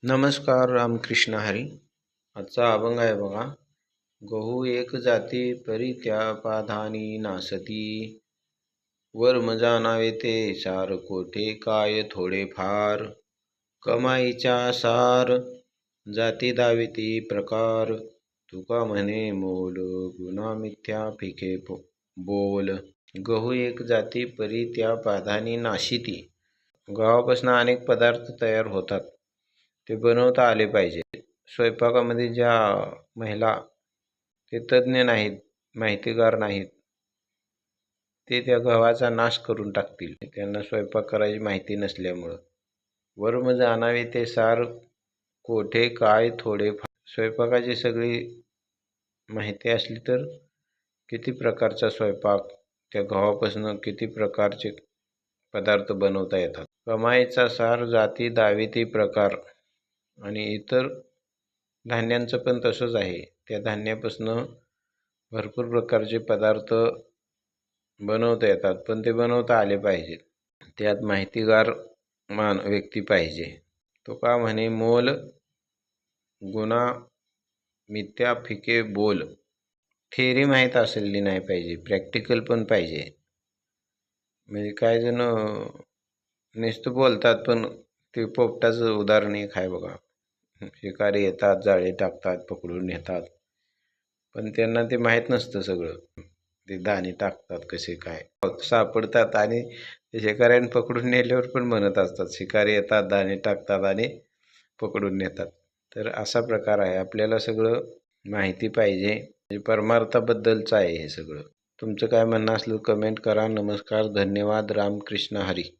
नमस्कार. रामकृष्ण हरी. आजचा अभंग आहे बघा. गहू एक जाती परी त्या पाधानी नासती, वर्म जाणावे ते सार कोठे काय थोडे फार. कमाईच्या सार जाती दाविती प्रकार, तुका म्हणे मोल गुन्हा मिथ्या फिके बोल. गहू एक जाती परी त्या पाधानी नाशिती. गव्हापासून अनेक पदार्थ तयार होतात, ते बनवता आले पाहिजे. स्वयंपाकामध्ये ज्या महिला ते तज्ज्ञ नाहीत, माहितीगार नाहीत, ते त्या गव्हाचा नाश करून टाकतील, त्यांना स्वयंपाक करायची माहिती नसल्यामुळं. वर्म जाणावे ते सार कोठे काय थोडे फार. स्वयंपाकाची सगळी माहिती असली तर किती प्रकारचा स्वयंपाक, त्या गव्हापासून किती प्रकारचे पदार्थ बनवता येतात. कमाईचा सार जाती दाविती प्रकार. आणि इतर धान्यांचं पण तसंच आहे. त्या धान्यापासून भरपूर प्रकारचे पदार्थ बनवता येतात, पण ते बनवता आले पाहिजेत. त्यात माहितीगार व्यक्ती पाहिजे. तो का म्हणे मोल गुन्हा मिथ्या फिके बोल. थेअरी माहीत असलेली नाही पाहिजे, प्रॅक्टिकल पण पाहिजे. म्हणजे काय जण नुसतं बोलतात, पण ते पोपटाचं उदाहरण एक आहे बघा. शिकारी येतात, जाळे टाकतात, पकडून नेतात, पण त्यांना ते माहीत नसतं सगळं. ते दाणे टाकतात कसे काय, सापडतात आणि ते शिकाऱ्याने पकडून नेल्यावर पण म्हणत असतात, शिकारी येतात, दाणे टाकतात आणि पकडून नेतात. तर असा प्रकार आहे. आपल्याला सगळं माहिती पाहिजे. म्हणजे परमार्थाबद्दलचं आहे हे सगळं. तुमचं काय म्हणणं असलं कमेंट करा. नमस्कार, धन्यवाद. रामकृष्ण हरी.